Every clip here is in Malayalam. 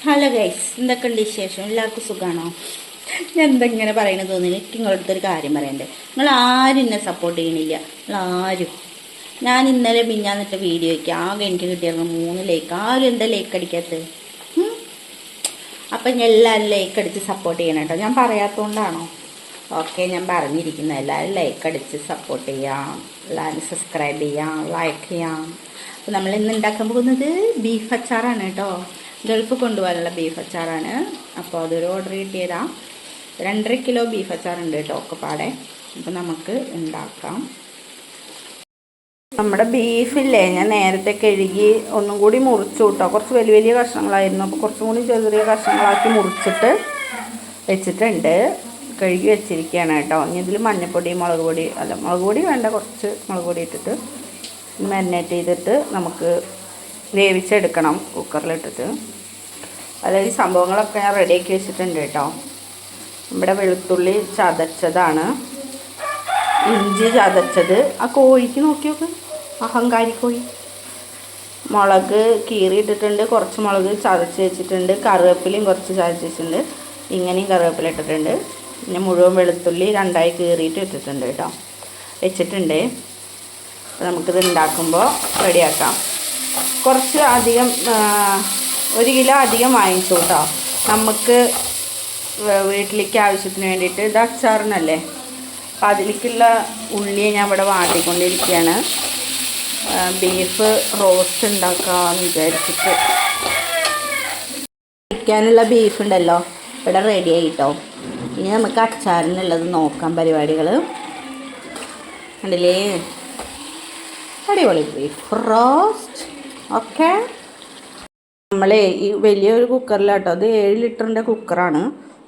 ഹലോ ഗൈസ്, എന്തൊക്കെയുണ്ട് വിശേഷം? എല്ലാവർക്കും സുഖമാണോ? ഞാൻ എന്തെങ്ങനെ പറയണത് തോന്നുന്നു. എനിക്ക് നിങ്ങളുടെ അടുത്തൊരു കാര്യം പറയണ്ടേ. നിങ്ങൾ ആരും എന്നെ സപ്പോർട്ട് ചെയ്യണില്ല. നിങ്ങൾ ആരും. ഞാൻ ഇന്നലെ മിഞ്ഞാന്നിട്ട വീഡിയോയ്ക്ക് ആകെ എനിക്ക് കിട്ടിയിരുന്നു 3 ലൈക്ക്. ആരും എന്താ ലൈക്ക് അടിക്കാത്തത്? അപ്പം ഞാൻ എല്ലാവരും ലൈക്ക് അടിച്ച് സപ്പോർട്ട് ചെയ്യണം കേട്ടോ. ഞാൻ പറയാത്തതുകൊണ്ടാണോ? ഓക്കെ, ഞാൻ പറഞ്ഞിരിക്കുന്നത് എല്ലാവരും ലൈക്ക് അടിച്ച് സപ്പോർട്ട് ചെയ്യാം, എല്ലാവരും സബ്സ്ക്രൈബ് ചെയ്യാം, ലൈക്ക് ചെയ്യാം. അപ്പോൾ നമ്മൾ ഇന്ന് ഉണ്ടാക്കാൻ പോകുന്നത് ബീഫ് അച്ചാറാണ് കേട്ടോ. ഗൾഫ് കൊണ്ടുപോകാനുള്ള ബീഫ് അച്ചാറാണ്. അപ്പോൾ അതൊരു ഓർഡർ കിട്ടിയതാണ്. 2.5 കിലോ ബീഫ് അച്ചാറുണ്ട് കേട്ടോ ഒക്കെ പാടെ. അപ്പോൾ നമുക്ക് ഉണ്ടാക്കാം. നമ്മുടെ ബീഫില്ലേ, ഞാൻ നേരത്തെ കഴുകി ഒന്നും കൂടി മുറിച്ചു കേട്ടോ. കുറച്ച് വലിയ വലിയ കഷ്ണങ്ങളായിരുന്നു. അപ്പോൾ കുറച്ചും കൂടി ചെറിയ കഷ്ണങ്ങളാക്കി മുറിച്ചിട്ട് വെച്ചിട്ടുണ്ട്. കഴുകി വെച്ചിരിക്കുകയാണ് കേട്ടോ. ഇനി ഇതിൽ മഞ്ഞൾപ്പൊടി, മുളക് പൊടി വേണ്ട, കുറച്ച് മുളക് പൊടി ഇട്ടിട്ട് മാരിനേറ്റ് ചെയ്തിട്ട് നമുക്ക് വേവിച്ചെടുക്കണം കുക്കറിലിട്ടിട്ട്. അതായത് സംഭവങ്ങളൊക്കെ ഞാൻ റെഡിയാക്കി വെച്ചിട്ടുണ്ട് കേട്ടോ. നമ്മുടെ വെളുത്തുള്ളി ചതച്ചതാണ്, ഇഞ്ചി ചതച്ചത്. ആ കോഴിക്ക് നോക്കിയൊക്കെ അഹങ്കാരി കോഴി. മുളക് കീറിയിട്ടിട്ടുണ്ട്, കുറച്ച് മുളക് ചതച്ച് വെച്ചിട്ടുണ്ട്. കറിവേപ്പിലയും കുറച്ച് ചതച്ച് വെച്ചിട്ടുണ്ട്. ഇങ്ങനെയും കറിവേപ്പില ഇട്ടിട്ടുണ്ട്. പിന്നെ മുഴുവൻ വെളുത്തുള്ളി 2ആയി കീറിയിട്ട് ഇട്ടിട്ടുണ്ട് കേട്ടോ, വെച്ചിട്ടുണ്ട്. അപ്പോൾ നമുക്കിത് ഉണ്ടാക്കുമ്പോൾ റെഡിയാക്കാം. കുറച്ച് അധികം 1 കിലോ അധികം വാങ്ങിച്ചു കേട്ടോ. നമുക്ക് വീട്ടിലേക്ക് ആവശ്യത്തിന് വേണ്ടിയിട്ട്. ഇത് അച്ചാറിനല്ലേ, അപ്പോൾ അതിലേക്കുള്ള ഉള്ളിയെ ഞാൻ ഇവിടെ വാട്ടിക്കൊണ്ടിരിക്കുകയാണ്. ബീഫ് റോസ്റ്റ് ഉണ്ടാക്കാമെന്ന് വിചാരിച്ചിട്ട്. കഴിക്കാനുള്ള ബീഫ് ഉണ്ടല്ലോ ഇവിടെ റെഡി ആയിട്ടോ. ഇനി നമുക്ക് അച്ചാറിനുള്ളത് നോക്കാം പരിപാടികൾ. കണ്ടില്ലേ, അടിപൊളി ബീഫ് റോസ്റ്റ്. ഓക്കെ, നമ്മളെ ഈ വലിയൊരു കുക്കറിലാട്ടോ. അത് 7 ലിറ്ററിൻ്റെ കുക്കറാണ്.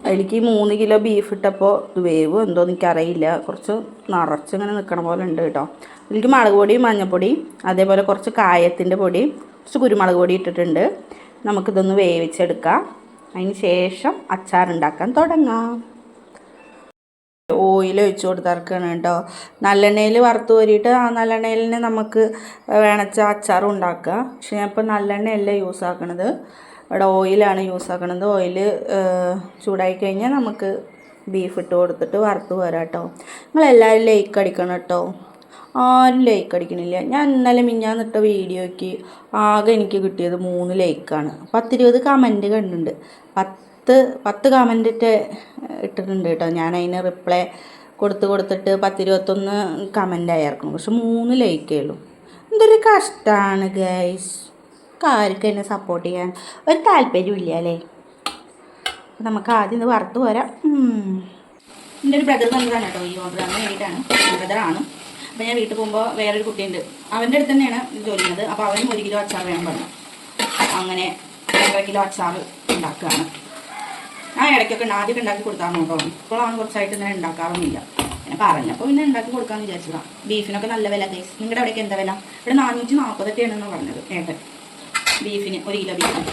അതിലേക്ക് 3 കിലോ ബീഫ് ഇട്ടപ്പോൾ ഇത് വേവ് എന്തോ എനിക്കറിയില്ല, കുറച്ച് നിറച്ച് ഇങ്ങനെ നിൽക്കണ പോലെ ഉണ്ട് കേട്ടോ. ഇതിലേക്ക് മുളക് പൊടിയും മഞ്ഞൾപ്പൊടിയും അതേപോലെ കുറച്ച് കായത്തിൻ്റെ പൊടി, കുറച്ച് കുരുമുളക് പൊടി ഇട്ടിട്ടുണ്ട്. നമുക്കിതൊന്ന് വേവിച്ചെടുക്കാം. അതിന് ശേഷം അച്ചാറുണ്ടാക്കാൻ തുടങ്ങാം. ഓയിൽ ഒഴിച്ച് കൊടുത്തിറക്കുകയാണ് കേട്ടോ. നല്ലെണ്ണയിൽ വറുത്ത് കോരിയിട്ട് ആ നല്ലെണ്ണയിൽ തന്നെ നമുക്ക് വേണച്ച അച്ചാർ ഉണ്ടാക്കുക. പക്ഷെ ഞാൻ ഇപ്പോൾ നല്ലെണ്ണയല്ല യൂസ് ആക്കണത്, ഇവിടെ ഓയിലാണ് യൂസ് ആക്കണത്. ഓയിൽ ചൂടായി കഴിഞ്ഞാൽ നമുക്ക് ബീഫ് ഇട്ട് കൊടുത്തിട്ട് വറുത്ത് പോരാം കേട്ടോ. നിങ്ങളെല്ലാവരും ലൈക്ക് അടിക്കണം കേട്ടോ. ആരും ലൈക്ക് അടിക്കണില്ല. ഞാൻ ഇന്നലെ മിഞ്ഞാന്നിട്ട വീഡിയോയ്ക്ക് ആകെ എനിക്ക് കിട്ടിയത് 3 ലൈക്കാണ്. 10-20 കമൻറ്റ് കണ്ടിട്ടുണ്ട്. 10 കമൻറ്റ് ഇട്ടിട്ടുണ്ട് കേട്ടോ. ഞാൻ അതിന് റിപ്ലൈ കൊടുത്തിട്ട് 10-21 കമൻ്റ് ആയിരിക്കും. പക്ഷെ 3 ലൈക്കേ ഉള്ളൂ. എന്തൊരു കഷ്ടമാണ് ഗൈസ്. ആർക്കും എന്നെ സപ്പോർട്ട് ചെയ്യാൻ ഒരു താല്പര്യമില്ല അല്ലേ. നമുക്ക് ആദ്യം ഇത് വറുത്ത് പോരാം. എൻ്റെ ഒരു ബ്രദർ തന്നതാണ് കേട്ടോ ഈ ഓർഡർ. അങ്ങനെ വേണ്ടിയിട്ടാണ്, ബ്രദറാണ്. അപ്പോൾ ഞാൻ വീട്ടിൽ പോകുമ്പോൾ വേറൊരു കുട്ടിയുണ്ട്, അവൻ്റെ അടുത്ത് തന്നെയാണ് ജോലി ചെയ്യുന്നത്. അപ്പോൾ അവനും 1 കിലോ അച്ചാർ വേണം പറഞ്ഞു. അങ്ങനെ 2.5 കിലോ അച്ചാർ ഉണ്ടാക്കുകയാണ്. ഞാൻ ഇടയ്ക്കൊക്കെ ആദ്യമൊക്കെ ഉണ്ടാക്കി കൊടുത്താൽ കേട്ടോ. ഇപ്പോൾ അവൻ കുറച്ചായിട്ട് ഇങ്ങനെ ഉണ്ടാക്കാറൊന്നുമില്ല. പിന്നെ പറഞ്ഞപ്പോൾ പിന്നെ ഉണ്ടാക്കി കൊടുക്കാമെന്ന് വിചാരിച്ചതാണ്. ബീഫിനൊക്കെ നല്ല വില ഗൈസ്. നിങ്ങളുടെ അവിടേക്ക് എന്താ വില? ഇവിടെ 440 പറഞ്ഞത് ഏട്ടൻ. ബീഫിന് 1 കിലോ ബീഫിന്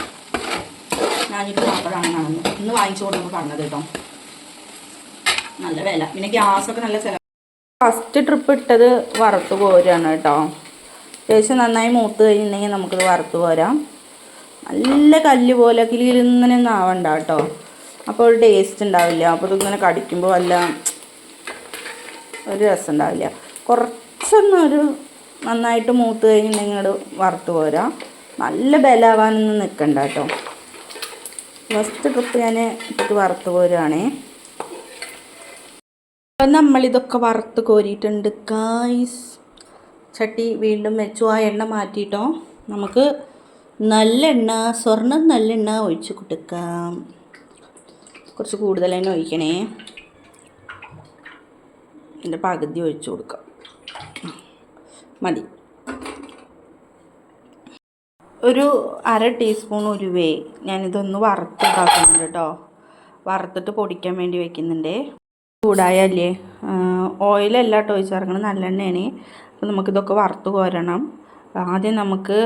440 ഇന്ന് വാങ്ങിച്ചു കൊടുക്കുമ്പോൾ പറഞ്ഞത് കേട്ടോ. നല്ല വില. പിന്നെ ഗ്യാസൊക്കെ നല്ല ചിലവ്. ഫസ്റ്റ് ട്രിപ്പ് ഇട്ടത് വറുത്ത് പോരാണ് കേട്ടോ. അത്യാവശ്യം നന്നായി മൂത്ത് കഴിഞ്ഞിട്ടുണ്ടെങ്കിൽ നമുക്കിത് വറുത്ത് പോരാം. നല്ല കല്ല് പോലെ കിളിങ്ങനെ ഒന്നും ആവണ്ട കേട്ടോ. അപ്പോൾ ഒരു ടേസ്റ്റ് ഉണ്ടാവില്ല. അപ്പോൾ ഇതിങ്ങനെ കടിക്കുമ്പോൾ വല്ല ഒരു രസം ഉണ്ടാവില്ല. കുറച്ചൊന്നൊരു നന്നായിട്ട് മൂത്ത് കഴിഞ്ഞിട്ടുണ്ടെങ്കിൽ അത് വറുത്ത് പോരാം. നല്ല ബലമാവാനൊന്നും നിൽക്കണ്ട കേട്ടോ. ഫസ്റ്റ് ട്രിപ്പ് ഞാൻ ഇട്ടിട്ട് വറുത്ത് പോരുകയാണേ. അപ്പം നമ്മളിതൊക്കെ വറുത്ത് കോരിയിട്ടുണ്ട് ഗായ്സ്. ചട്ടി വീണ്ടും വെച്ചു. ആ എണ്ണ മാറ്റിയിട്ടോ. നമുക്ക് നല്ലെണ്ണ, സ്വർണ്ണം നല്ലെണ്ണ ഒഴിച്ച് കൊടുക്കാം. കുറച്ച് കൂടുതൽ തന്നെ ഒഴിക്കണേ. ഇതിൻ്റെ പകുതി ഒഴിച്ച് കൊടുക്കാം, മതി. ഒരു 1/2 ടീസ്പൂൺ ഉലുവേ ഞാനിതൊന്ന് വറുത്തിട്ടാക്കുന്നുണ്ട് കേട്ടോ. വറുത്തിട്ട് പൊടിക്കാൻ വേണ്ടി വെക്കുന്നുണ്ട്. ചൂടായല്ലേ, ഓയിലല്ല കേട്ടോ ഒഴിച്ചിറക്കണം, നല്ലെണ്ണയാണ്. അപ്പോൾ നമുക്കിതൊക്കെ വറുത്ത് കോരണം. ആദ്യം നമുക്ക്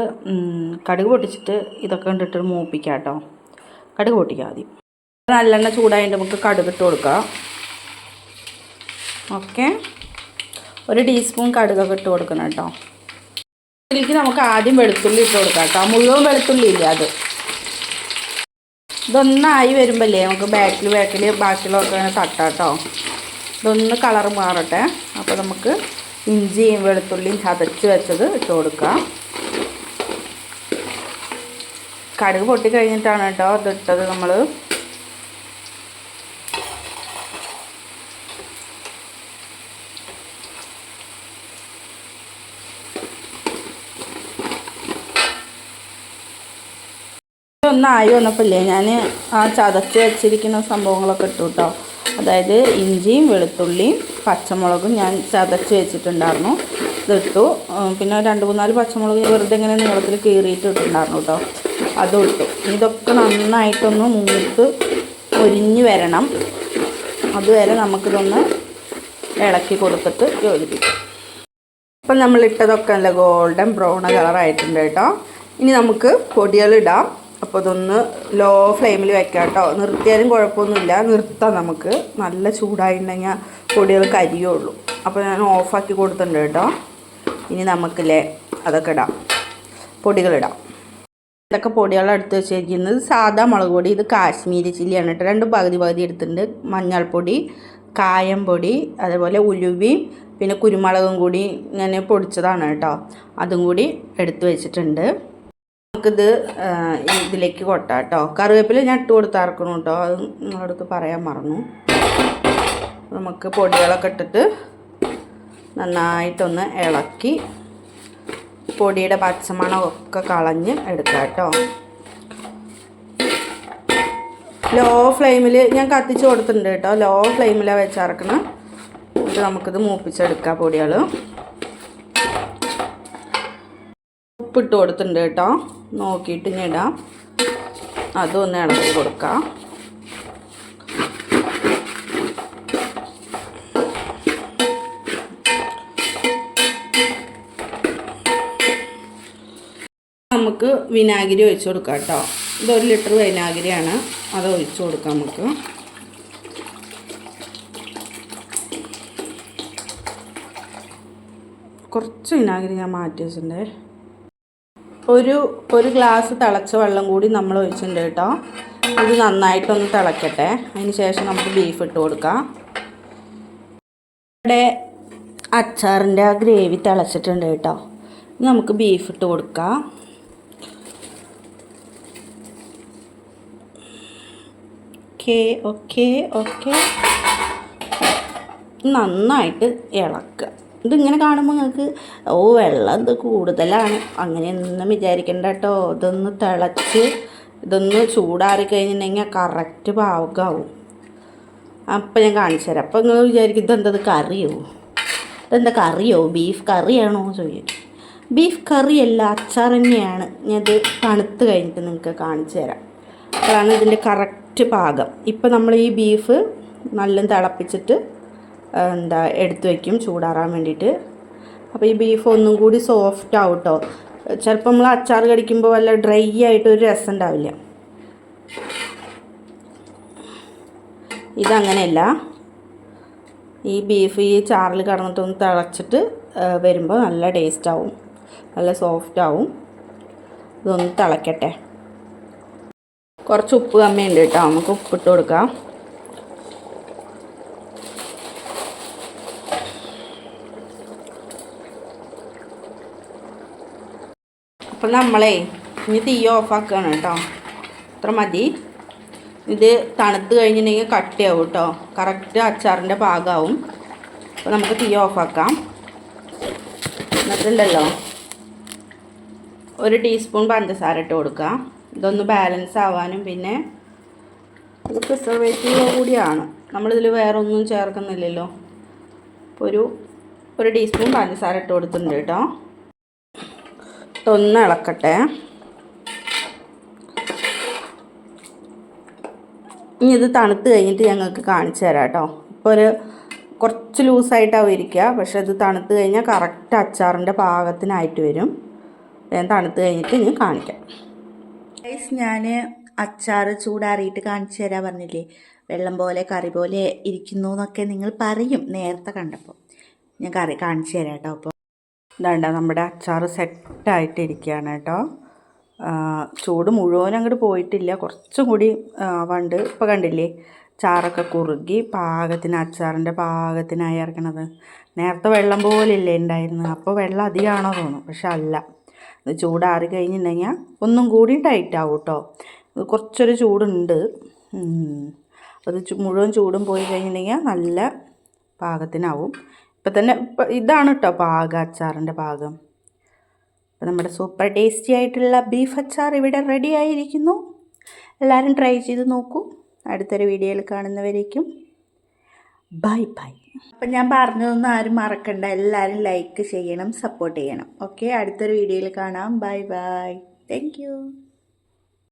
കടുക് പൊട്ടിച്ചിട്ട് ഇതൊക്കെ കണ്ടിട്ട് മൂപ്പിക്കാം കേട്ടോ. കടുക് പൊട്ടിക്കാം ആദ്യം. നല്ലെണ്ണ ചൂടായിട്ട് നമുക്ക് കടുക് ഇട്ട് കൊടുക്കാം. ഓക്കെ, 1 ടീസ്പൂൺ കടുകൊക്കെ ഇട്ട് കൊടുക്കണം കേട്ടോ. ഇതിലേക്ക് നമുക്ക് ആദ്യം വെളുത്തുള്ളി ഇട്ട് കൊടുക്കാം കേട്ടോ. മുഴുവൻ വെളുത്തുള്ളി ഇല്ല, അത് ഇതൊന്നായി വരുമ്പോഴല്ലേ നമുക്ക് ബാക്കിൽ ബാക്കിയുള്ളതൊക്കെ ഇങ്ങനെ തട്ടാട്ടോ. ഇതൊന്ന് കളർ മാറട്ടെ. അപ്പോൾ നമുക്ക് ഇഞ്ചിയും വെളുത്തുള്ളിയും ചതച്ച് വെച്ചത് ഇട്ട് കൊടുക്കാം. കടുക് പൊട്ടി കഴിഞ്ഞിട്ടാണ് കേട്ടോ ഇതിട്ടത് നമ്മൾ. ഒന്നായി വന്നപ്പോഴല്ലേ ഞാൻ ആ ചതച്ച് വെച്ചിരിക്കുന്ന സംഭവങ്ങളൊക്കെ ഇട്ടു കേട്ടോ. അതായത് ഇഞ്ചിയും വെളുത്തുള്ളിയും പച്ചമുളകും ഞാൻ ചതച്ച് വെച്ചിട്ടുണ്ടായിരുന്നു, ഇതിട്ടു. പിന്നെ 2-3 പച്ചമുളക് വെറുതെ ഇങ്ങനെ നീളത്തിൽ കീറിയിട്ട് ഇട്ടിട്ടുണ്ടായിരുന്നു കേട്ടോ, അതും ഇട്ടു. ഇതൊക്കെ നന്നായിട്ടൊന്ന് മൂത്ത് ഒരിഞ്ഞ് വരണം. അതുവരെ നമുക്കിതൊന്ന് ഇളക്കി കൊടുത്തിട്ട് യോജിപ്പിക്കും. ഇപ്പം നമ്മളിട്ടതൊക്കെ നല്ല ഗോൾഡൻ ബ്രൗൺ കളറായിട്ടുണ്ട് കേട്ടോ. ഇനി നമുക്ക് പൊടികളിടാം. അപ്പോൾ ഇതൊന്ന് ലോ ഫ്ലെയിമിൽ വെക്കാം കേട്ടോ. നിർത്തിയാലും കുഴപ്പമൊന്നുമില്ല, നിർത്താം നമുക്ക്. നല്ല ചൂടായിട്ടുണ്ടെങ്കിൽ പൊടികൾ കരിയുള്ളൂ. അപ്പോൾ ഞാൻ ഓഫാക്കി കൊടുത്തിട്ടുണ്ട് കേട്ടോ. ഇനി നമുക്കില്ലേ അതൊക്കെ ഇടാം, പൊടികളിടാം. ഇതൊക്കെ പൊടികൾ എടുത്ത് വെച്ചിരിക്കുന്നത് സാദാ മുളക് പൊടി, ഇത് കാശ്മീരി ചില്ലിയാണ് കേട്ടോ. 2 പകുതി എടുത്തിട്ടുണ്ട്. മഞ്ഞൾപ്പൊടി, കായം പൊടി, അതേപോലെ ഉലുവയും പിന്നെ കുരുമുളകും കൂടി ഞാൻ പൊടിച്ചതാണ് കേട്ടോ, അതും കൂടി എടുത്ത് വെച്ചിട്ടുണ്ട്. നമുക്കിത് ഇതിലേക്ക് കൊട്ടാം കേട്ടോ. കറിവേപ്പില ഞാൻ ഇട്ട് കൊടുത്താർക്കണം കേട്ടോ, അത് നിങ്ങളടുത്ത് പറയാൻ മറന്നു. നമുക്ക് പൊടികളൊക്കെ ഇട്ടിട്ട് നന്നായിട്ടൊന്ന് ഇളക്കി പൊടിയുടെ പച്ചമണമൊക്കെ കളഞ്ഞ് എടുക്കാം കേട്ടോ. ലോ ഫ്ലെയിമിൽ ഞാൻ കത്തിച്ച് കൊടുത്തിട്ടുണ്ട് കേട്ടോ. ലോ ഫ്ലെയിമിലാണ് വെച്ചിറക്കണം. എന്നിട്ട് നമുക്കിത് മൂപ്പിച്ചെടുക്കാം പൊടികൾ. ഉപ്പിട്ട് കൊടുത്തിട്ടുണ്ട് കേട്ടോ, നോക്കിയിട്ട് ഇനി ഇടാം. അതും ഒന്ന് ഇളക്കി കൊടുക്കാം. നമുക്ക് വിനാഗിരി ഒഴിച്ച് കൊടുക്കാം കേട്ടോ. ഇത് 1 ലിറ്റർ വിനാഗിരിയാണ്, അത് ഒഴിച്ച് കൊടുക്കാം നമുക്ക്. കുറച്ച് വിനാഗിരി ഞാൻ മാറ്റി വെച്ചിട്ടുണ്ട്. ഒരു ഗ്ലാസ് തിളച്ച വെള്ളം കൂടി നമ്മൾ ഒഴിച്ചിട്ടുണ്ട് കേട്ടോ. ഇത് നന്നായിട്ടൊന്ന് തിളക്കട്ടെ. അതിന് ശേഷം നമുക്ക് ബീഫ് ഇട്ട് കൊടുക്കാം. ഇവിടെ അച്ചാറിൻ്റെ ആ ഗ്രേവി തിളച്ചിട്ടുണ്ട് കേട്ടോ. ഇനി നമുക്ക് ബീഫ് ഇട്ട് കൊടുക്കാം. ഓക്കെ നന്നായിട്ട് ഇളക്കുക. ഇതിങ്ങനെ കാണുമ്പോൾ നിങ്ങൾക്ക് വെള്ളം ഇത് കൂടുതലാണ് അങ്ങനെയൊന്നും വിചാരിക്കണ്ട കേട്ടോ. ഇതൊന്ന് തിളച്ച് ഇതൊന്ന് ചൂടാറി കഴിഞ്ഞിട്ടുണ്ടെങ്കിൽ കറക്റ്റ് പാകമാവും. അപ്പം ഞാൻ കാണിച്ചു തരാം. അപ്പം നിങ്ങൾ വിചാരിക്കും ഇതെന്തത് കറിയോ, ഇതെന്താ കറിയോ, ബീഫ് കറിയാണോ ചോദിക്കും. ബീഫ് കറിയല്ല, അച്ചാർ തന്നെയാണ്. ഞാനത് തണുത്ത് കഴിഞ്ഞിട്ട് നിങ്ങൾക്ക് കാണിച്ചു തരാം. അപ്പോഴാണ് ഇതിൻ്റെ കറക്റ്റ് പാകം. ഇപ്പം നമ്മൾ ഈ ബീഫ് നല്ല തിളപ്പിച്ചിട്ട് എടുത്ത് വയ്ക്കും ചൂടാറാൻ വേണ്ടിയിട്ട്. അപ്പോൾ ഈ ബീഫ് ഒന്നും കൂടി സോഫ്റ്റ് ആവും കേട്ടോ. ചിലപ്പോൾ നമ്മൾ അച്ചാർ കടിക്കുമ്പോൾ വല്ല ഡ്രൈ ആയിട്ടൊരു രസം ഉണ്ടാവില്ല. ഇതങ്ങനെയല്ല. ഈ ബീഫ് ഈ ചാറിൽ കടന്നിട്ടൊന്ന് തിളച്ചിട്ട് വരുമ്പോൾ നല്ല ടേസ്റ്റ് ആവും, നല്ല സോഫ്റ്റ് ആവും. ഇതൊന്ന് തിളക്കട്ടെ. കുറച്ച് ഉപ്പ് കമ്മിയുണ്ട് കേട്ടോ, നമുക്ക് ഉപ്പിട്ട് കൊടുക്കാം. അപ്പം നമ്മളെ ഇനി തീ ഓഫാക്കുകയാണ് കേട്ടോ. അത്ര മതി. ഇത് തണുത്ത് കഴിഞ്ഞിട്ടുണ്ടെങ്കിൽ കട്ടിയാവും കേട്ടോ, കറക്റ്റ് അച്ചാറിൻ്റെ പാകമാവും. അപ്പോൾ നമുക്ക് തീ ഓഫാക്കാം. എന്നിട്ടുണ്ടല്ലോ 1 ടീസ്പൂൺ പഞ്ചസാര ഇട്ട് കൊടുക്കുക. ഇതൊന്ന് ബാലൻസ് ആവാനും പിന്നെ ഇത് പ്രിസർവേറ്റീവ് കൂടിയാണ്, നമ്മളിതിൽ വേറെ ഒന്നും ചേർക്കുന്നില്ലല്ലോ. അപ്പോൾ ഒരു ടീസ്പൂൺ പഞ്ചസാര ഇട്ട് കൊടുത്തിട്ടുണ്ട് കേട്ടോ. ഒന്ന് ഇളക്കട്ടെ. ഇനി ഇത് തണുത്ത് കഴിഞ്ഞിട്ട് ഞങ്ങൾക്ക് കാണിച്ചു തരാം കേട്ടോ. ഇപ്പോൾ കുറച്ച് ലൂസായിട്ടാവും ഇരിക്കുക, പക്ഷേ ഇത് തണുത്ത് കഴിഞ്ഞാൽ കറക്റ്റ് അച്ചാറിൻ്റെ പാകത്തിനായിട്ട് വരും. ഞാൻ തണുത്ത് കഴിഞ്ഞിട്ട് ഞാൻ കാണിക്കാം. ഞാൻ അച്ചാർ ചൂടാറിയിട്ട് കാണിച്ചു തരാൻ പറഞ്ഞില്ലേ, വെള്ളം പോലെ കറി പോലെ ഇരിക്കുന്നു എന്നൊക്കെ നിങ്ങൾ പറയും നേരത്തെ കണ്ടപ്പോൾ. ഞാൻ കറി കാണിച്ചു തരാം കേട്ടോ. അപ്പോൾ ഇതാണ്ട നമ്മുടെ അച്ചാർ സെറ്റായിട്ട് ഇരിക്കുകയാണ് കേട്ടോ. ചൂട് മുഴുവൻ അങ്ങോട്ട് പോയിട്ടില്ല, കുറച്ചും കൂടി വണ്ട്. ഇപ്പോൾ കണ്ടില്ലേ ചാറൊക്കെ കുറുകി പാകത്തിന്, അച്ചാറിൻ്റെ പാകത്തിനായി ഇറക്കണത്. നേരത്തെ വെള്ളം പോലെ ഇല്ലേ ഉണ്ടായിരുന്നു, അപ്പോൾ വെള്ളം അധികമാണോ തോന്നും, പക്ഷെ അല്ല. ഇത് ചൂടാറി കഴിഞ്ഞിട്ടുണ്ടെങ്കിൽ ഒന്നും കൂടി ടൈറ്റ് ആവും കേട്ടോ. കുറച്ചൊരു ചൂടുണ്ട്. അത് മുഴുവൻ ചൂടും പോയി കഴിഞ്ഞിട്ടുണ്ടെങ്കിൽ നല്ല പാകത്തിനാവും. ഇപ്പം തന്നെ ഇതാണ് കേട്ടോ പാകം, അച്ചാറിൻ്റെ പാകം. അപ്പോൾ നമ്മുടെ സൂപ്പർ ടേസ്റ്റി ആയിട്ടുള്ള ബീഫ് അച്ചാർ ഇവിടെ റെഡി ആയിരിക്കുന്നു. എല്ലാവരും ട്രൈ ചെയ്ത് നോക്കൂ. അടുത്തൊരു വീഡിയോയിൽ കാണുന്നവരേക്കും ബൈ ബൈ. അപ്പം ഞാൻ പറഞ്ഞതൊന്നും ആരും മറക്കണ്ട, എല്ലാവരും ലൈക്ക് ചെയ്യണം, സപ്പോർട്ട് ചെയ്യണം. ഓക്കെ, അടുത്തൊരു വീഡിയോയിൽ കാണാം. Bye bye. Thank you.